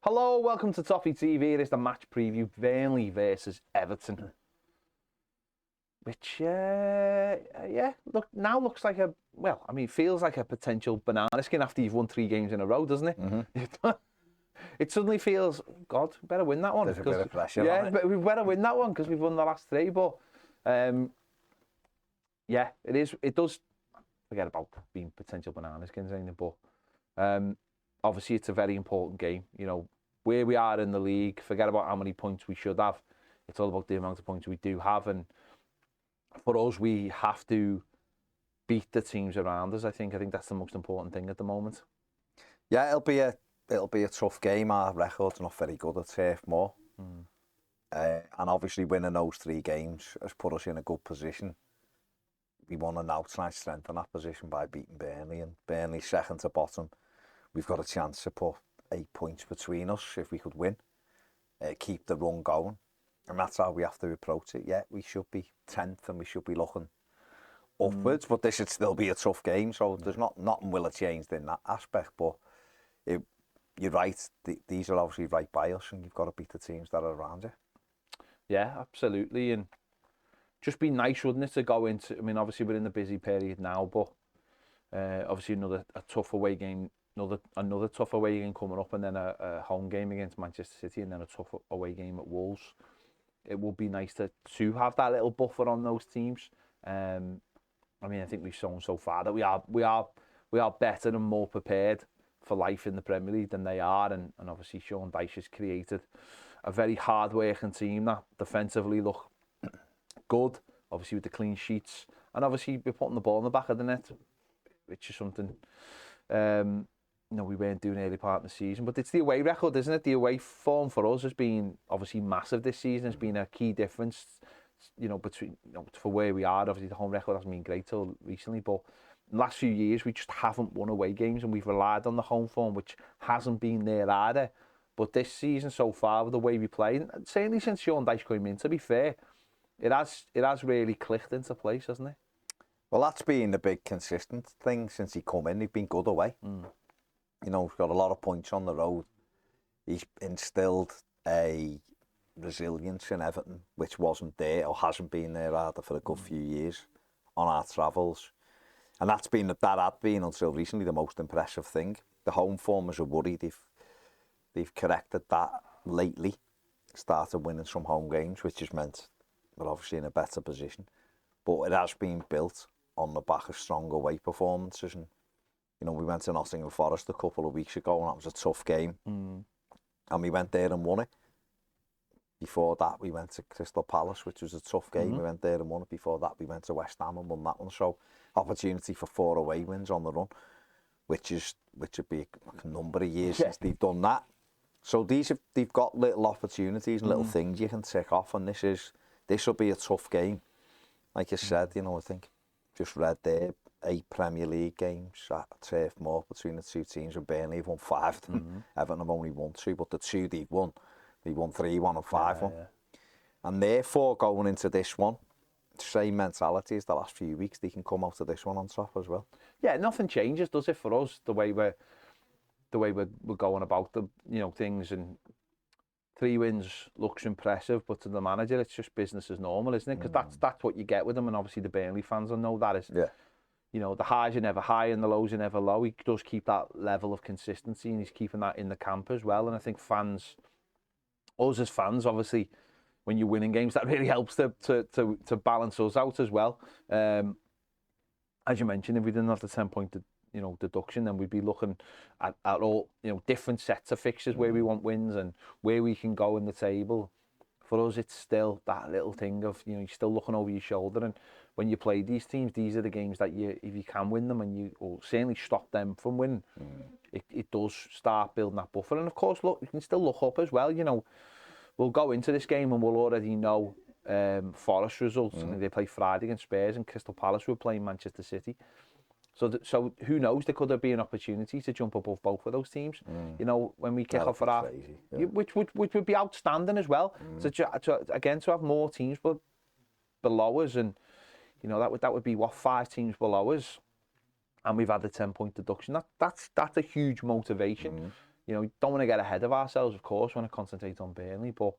Hello, welcome to Toffee TV. It is the match preview, Burnley versus Everton. Which, looks like feels like a potential banana skin after you've won 3 games in a row, doesn't it? Mm-hmm. It suddenly feels, God, we better win that one. There's a bit of pressure on it. But we better win that one because we've won the last 3. But, it does, forget about being potential banana skins, ain't it? But obviously it's a very important game. You know, where we are in the league, forget about how many points we should have. It's all about the amount of points we do have. And for us, we have to beat the teams around us. I think that's the most important thing at the moment. Yeah, it'll be a tough game. Our record's not very good at Turf Moor. And obviously winning those 3 games has put us in a good position. We want to now try and strengthen that position by beating Burnley, and Burnley second to bottom. We've got a chance to put 8 points between us if we could win, keep the run going, and that's how we have to approach it. Yeah, we should be 10th and we should be looking upwards, but this should still be a tough game, so there's nothing will have changed in that aspect. But you're right, these are obviously right by us, and you've got to beat the teams that are around you. Yeah, absolutely, and just be nice, wouldn't it, to go into, I mean, obviously we're in the busy period now, but obviously a tough away game, another tough away game coming up, and then a home game against Manchester City, and then a tough away game at Wolves. It would be nice to have that little buffer on those teams. I mean, I think we've shown so far that we are better and more prepared for life in the Premier League than they are, and obviously Sean Dyche has created a very hard-working team that defensively look good, obviously with the clean sheets, and obviously we're putting the ball in the back of the net, which is something we weren't doing early part of the season. But it's the away record, isn't it? The away form for us has been obviously massive this season. It's been a key difference, between for where we are. Obviously the home record hasn't been great till recently, but in the last few years we just haven't won away games, and we've relied on the home form, which hasn't been there either. But this season so far, with the way we play, and certainly since Sean Dyche came in, to be fair, it has really clicked into place, hasn't it? Well, that's been the big consistent thing since he come in. He's been good away. He's got a lot of points on the road. He's instilled a resilience in Everton, which wasn't there, or hasn't been there rather, for a good few years on our travels. And that had been until recently the most impressive thing. The home form is a worry. They've corrected that lately. Started winning some home games, which has meant we're obviously in a better position. But it has been built on the back of strong away performances. And we went to Nottingham Forest a couple of weeks ago, and that was a tough game. And we went there and won it. Before that, we went to Crystal Palace, which was a tough game. We went there and won it. Before that, we went to West Ham and won that one. So, opportunity for 4 away wins on the run, which would be a number of years since they've done that. So they've got little opportunities and little things you can tick off, and this will be a tough game. Like you said, I think just read there, 8 Premier League games at Turf Moor between the 2 teams, and Burnley have won 5 of them. Everton have only won 2, but the 2 they won 3-1 and 5-1. Yeah. And therefore, going into this one, same mentality as the last few weeks, they can come out of this one on top as well. Yeah, nothing changes, does it, for us, the way we're going about the things, and 3 wins looks impressive, but to the manager it's just business as normal, isn't it? Because that's what you get with him, and obviously the Burnley fans will know that is. Yeah. The highs are never high and the lows are never low. He does keep that level of consistency, and he's keeping that in the camp as well. And I think us as fans, obviously, when you're winning games, that really helps to balance us out as well. As you mentioned, if we didn't have the 10-point deduction, then we'd be looking at all different sets of fixtures where we want wins and where we can go in the table. For us, it's still that little thing of you're still looking over your shoulder, and when you play these teams, these are the games that if you can win them, and or certainly stop them from winning, it does start building that buffer. And of course, look, you can still look up as well. We'll go into this game and we'll already know Forest results. I think they play Friday against Spurs, and Crystal Palace will play Manchester City. So who knows? There could be an opportunity to jump above both of those teams. When we kick off for that, which would be outstanding as well. To have more teams below us, and that would be 5 teams below us, and we've had the 10-point deduction. That's a huge motivation. you know, don't want to get ahead of ourselves, of course, when I concentrate on Burnley, but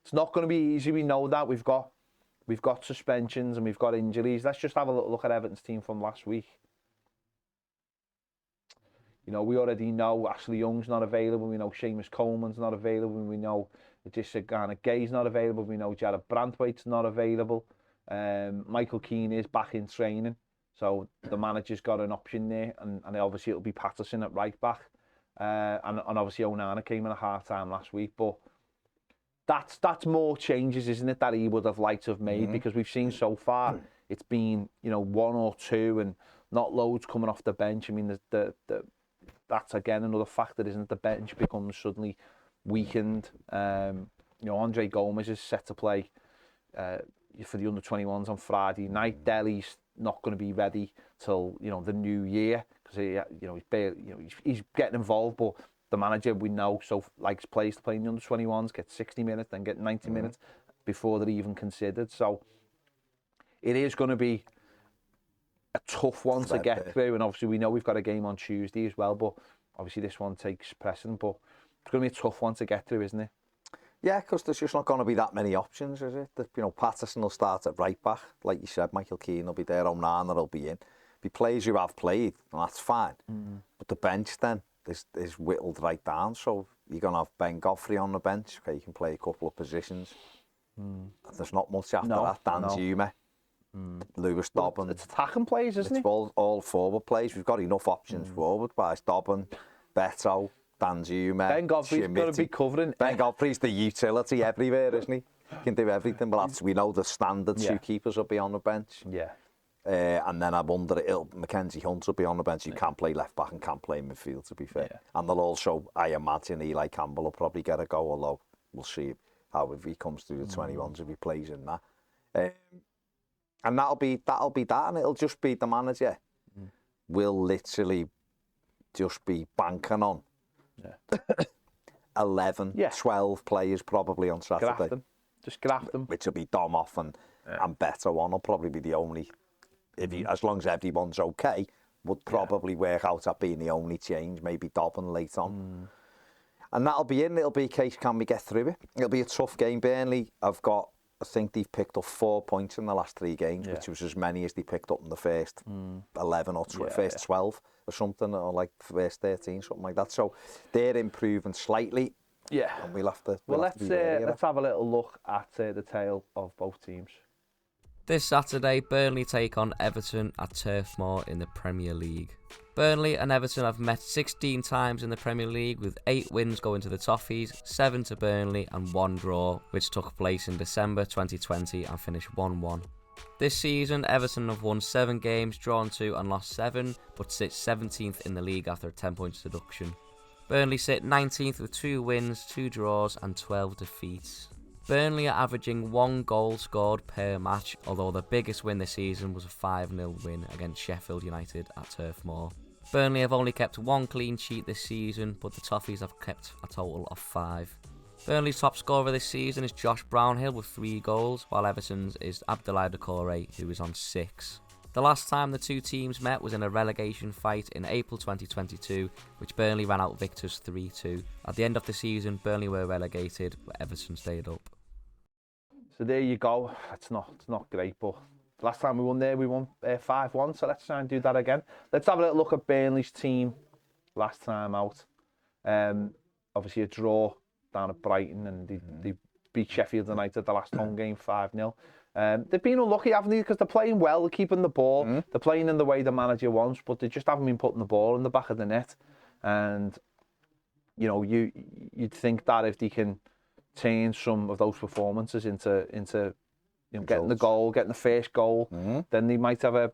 it's not going to be easy. We know that. We've got suspensions and we've got injuries. Let's just have a look at Everton's team from last week. You know, we already know Ashley Young's not available. We know Seamus Coleman's not available. We know Idrissa Gana Gay's not available. We know Jared Brandtwaite's not available. Michael Keane is back in training. So the manager's got an option there. And obviously it'll be Patterson at right back. And obviously Onana came in at half-time last week. But that's more changes, isn't it, that he would have liked to have made? Because we've seen so far it's been, you know, 1 or 2 and not loads coming off the bench. I mean, that's again another factor, isn't it? The bench becomes suddenly weakened. You know, Andre Gomez is set to play for the under-21s on Friday night. Dele's not going to be ready till, you know, the new year because he's getting involved, but the manager, we know, so likes players to play in the under-21s, get 60 minutes, then get 90 minutes before they're even considered. So it is going to be a tough one to get through, and obviously we know we've got a game on Tuesday as well, but obviously this one takes precedent, but it's going to be a tough one to get through, isn't it? Yeah, because there's just not going to be that many options, is it? You know, Patterson will start at right back, like you said, Michael Keane will be there, Onana will be in. Be players who have played, and that's fine. But the bench then is whittled right down, so you're going to have Ben Godfrey on the bench, okay, you can play a couple of positions. There's not much after that. Dan Zuma. Lewis Dobbin. It's attacking players, isn't it? It's all forward players. We've got enough options forward. But Dobbin, Beto, Dan Zuma, Ben Godfrey's got to be covering. Ben Godfrey's the utility everywhere, isn't he? He can do everything. But we know the standard 2 keepers will be on the bench. Yeah. And then I wonder, Mackenzie Hunt will be on the bench. You can't play left back and can't play midfield, to be fair. Yeah. And they'll also, I imagine, Eli Campbell will probably get a go, although we'll see how if he comes through the 21s, if he plays in that. And that'll be that, and it'll just be the manager will literally just be banking on 11, 12 players probably on Saturday. Just graft them. Which will be Domoff and Beto on will probably be the only, as long as everyone's okay, would probably work out at being the only change, maybe Dobbin late on. And that'll be in, it'll be a case, can we get through it? It'll be a tough game. Burnley I think they've picked up 4 points in the last 3 games, which was as many as they picked up in the first 11 or first 12 or something, or like first 13, something like that. So they're improving slightly. Yeah. And we'll have to. Let's have a little look at the tale of both teams. This Saturday, Burnley take on Everton at Turf Moor in the Premier League. Burnley and Everton have met 16 times in the Premier League, with 8 wins going to the Toffees, 7 to Burnley and 1 draw, which took place in December 2020 and finished 1-1. This season, Everton have won 7 games, drawn 2 and lost 7, but sit 17th in the league after a 10 points deduction. Burnley sit 19th with 2 wins, 2 draws and 12 defeats. Burnley are averaging 1 goal scored per match, although the biggest win this season was a 5-0 win against Sheffield United at Turf Moor. Burnley have only kept 1 clean sheet this season, but the Toffees have kept a total of 5. Burnley's top scorer this season is Josh Brownhill with 3 goals, while Everton's is Abdoulaye Doucouré, who is on 6. The last time the 2 teams met was in a relegation fight in April 2022, which Burnley ran out victors 3-2. At the end of the season, Burnley were relegated, but Everton stayed up. So there you go. It's not great, but last time we won there, we won 5-1, so let's try and do that again. Let's have a little look at Burnley's team last time out. Obviously a draw down at Brighton, and they beat Sheffield United the last home game 5-0. They've been unlucky, haven't they? Because they're playing well, they're keeping the ball, they're playing in the way the manager wants, but they just haven't been putting the ball in the back of the net. And you know, you'd think that if they can turn some of those performances into you know, getting the goal, getting the first goal, then they might have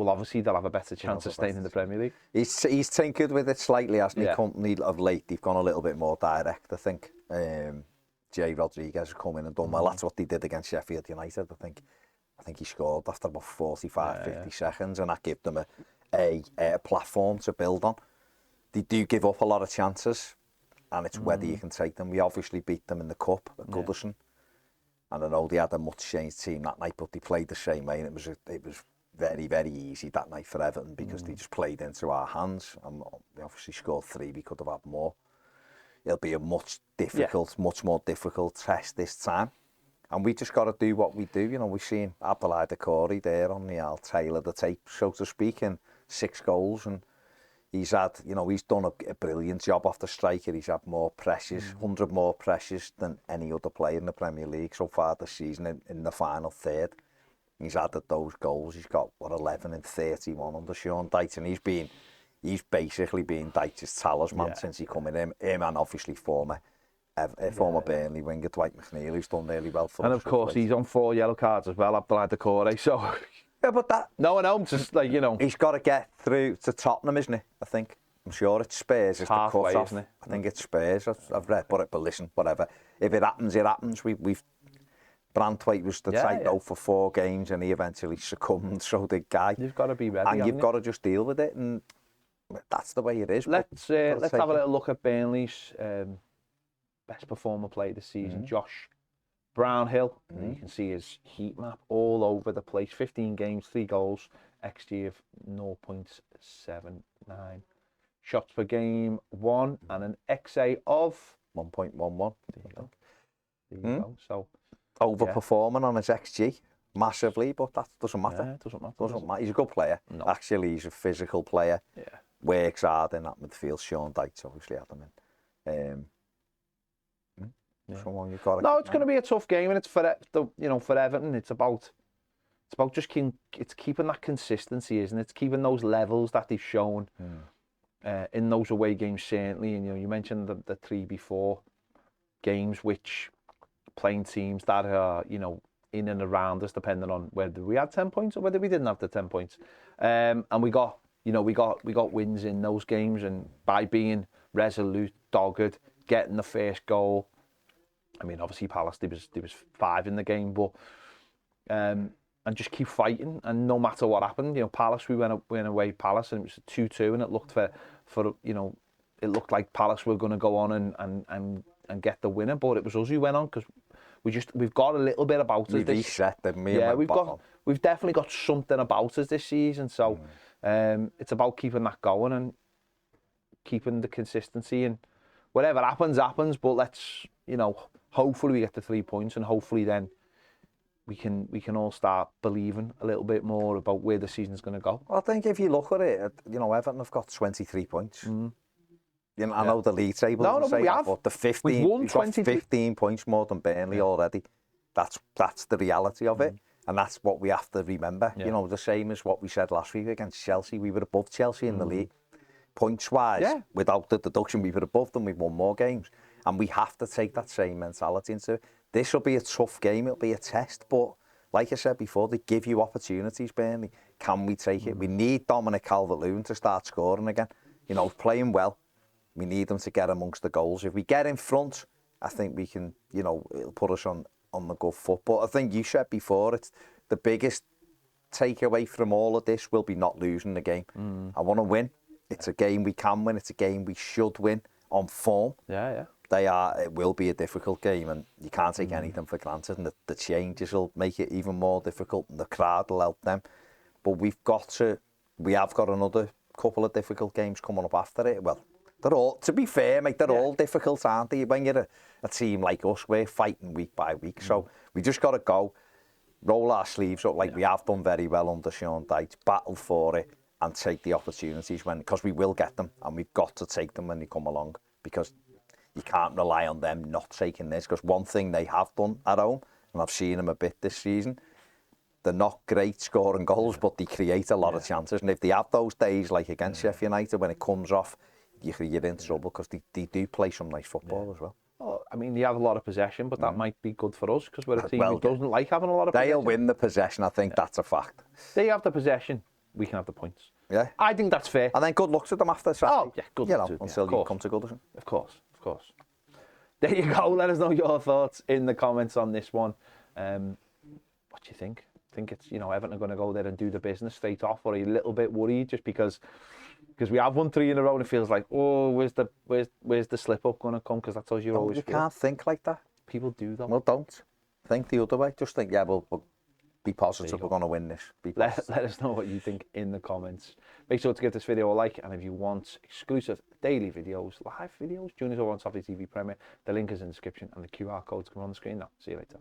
obviously they'll have a better chance of staying in the Premier League. He's tinkered with it slightly, hasn't he? Company of late, they've gone a little bit more direct, I think. Jay Rodriguez has come in and done well. That's what they did against Sheffield United, I think he scored after about 50 seconds, and that gave them a platform to build on. They do give up a lot of chances, and it's whether you can take them. We obviously beat them in the Cup at Goodison. And I know they had a much changed team that night, but they played the same way, and it was very, very easy that night for Everton because they just played into our hands, and they obviously scored 3. We could have had more. it'll be a much more difficult test this time. And we just got to do what we do. You know, we've seen Abdoulaye Corey there on the tail of the tape, so to speak, in 6 goals. And he's had, you know, he's done a brilliant job off the striker. He's had more pressures, 100 more pressures than any other player in the Premier League so far this season in the final third. He's added those goals. He's got, 11 and 31 under Sean Dyche. And he's basically been Dyche's talisman since he come in. Him and obviously former Burnley winger Dwight McNeil, who's done really well for us. And of course, he's on 4 yellow cards as well, Abdoulaye Corey, so... Yeah, but that... No, I'm just like, you know... He's got to get through to Tottenham, isn't he? I think. I'm sure it's Spurs. It's halfway, the cut-off. isn't it? I think it's Spurs. I've read, but listen, whatever. If it happens, it happens. We've... Brandtwaite was the tight for 4 games and he eventually succumbed, so did Guy. You've got to be ready, and you've got to just deal with it, and that's the way it is. Let's have a little look at Burnley's best performer player this season, Josh Brownhill. You can see his heat map all over the place. 15 games, 3 goals, XG of 0.79. Shots per game, 1, and an XA of 1.11. There you go. So overperforming on his XG massively, but that doesn't matter. It doesn't matter. Doesn't matter. He's a good player. No. Actually, he's a physical player. Yeah. Works hard in that midfield. Sean Dyche obviously had him in. Someone you've got to no, it's going to be a tough game, and it's for Everton. It's about just keeping that consistency, isn't it? It's keeping those levels that they've shown in those away games, certainly. And you mentioned the 3 before games, which playing teams that are in and around us, depending on whether we had 10 points or whether we didn't have the 10 points. And we got wins in those games, and by being resolute, dogged, getting the first goal. I mean, obviously Palace, there was 5 in the game, but and just keep fighting, and no matter what happened, Palace, we went away Palace, and it was a 2-2, and it looked it looked like Palace were going to go on and get the winner, but it was us who went on, because we've got a little bit about us. We've definitely got something about us this season, so it's about keeping that going and keeping the consistency, and whatever happens, but let's, hopefully we get the 3 points, and hopefully then we can all start believing a little bit more about where the season's going to go. Well, I think if you look at it, Everton have got 23 points. I know the league table doesn't say that, but the 15, we've got 15 points more than Burnley already. That's the reality of it, and that's what we have to remember. The same as what we said last week against Chelsea. We were above Chelsea in the league, points-wise. Without the deduction, we were above them. We've won more games, and we have to take that same mentality into it. This will be a tough game. It'll be a test, but like I said before, they give you opportunities, Burnley. Can we take it? We need Dominic Calvert-Lewin to start scoring again. Playing well. We need them to get amongst the goals. If we get in front, I think we can, it'll put us on the good foot. But I think you said before, it's the biggest takeaway from all of this will be not losing the game. I want to win. It's a game we can win. It's a game we should win on form. Yeah. It will be a difficult game, and you can't take anything for granted, and the changes will make it even more difficult, and the crowd will help them. But we have got another couple of difficult games coming up after it. Well, they're all, to be fair, mate, they're all difficult, aren't they? When you're a team like us, we're fighting week by week. So we just got to go, roll our sleeves up like we have done very well under Sean Dyche, battle for it, and take the opportunities because we will get them, and we've got to take them when they come along, because you can't rely on them not taking this. Because one thing they have done at home, and I've seen them a bit this season, they're not great scoring goals, but they create a lot of chances. And if they have those days like against Sheffield United, when it comes off, you're in trouble, because they do play some nice football as well. Well, I mean, they have a lot of possession, but that might be good for us, because we're a team who doesn't like having a lot of possession. They'll win the possession, I think that's a fact. They have the possession, we can have the points. Yeah. I think that's fair. And then good luck to them after Saturday. Oh, yeah, good luck to them. Until you come to Goodison. Of course. There you go. Let us know your thoughts in the comments on this one. What do you think? Think it's, Everton are going to go there and do the business straight off, or are you a little bit worried just because we have won 3 in a row, and it feels like, where's the slip up going to come? Because that's how you always feel. You can't think like that. People do though. Well, don't think the other way. Just think, we'll Be positive, we're going to win this. Let us know what you think in the comments. Make sure to give this video a like, and if you want exclusive daily videos, live videos, join us over on Toffee TV Premier. The link is in the description, and the QR code's coming on the screen now. See you later.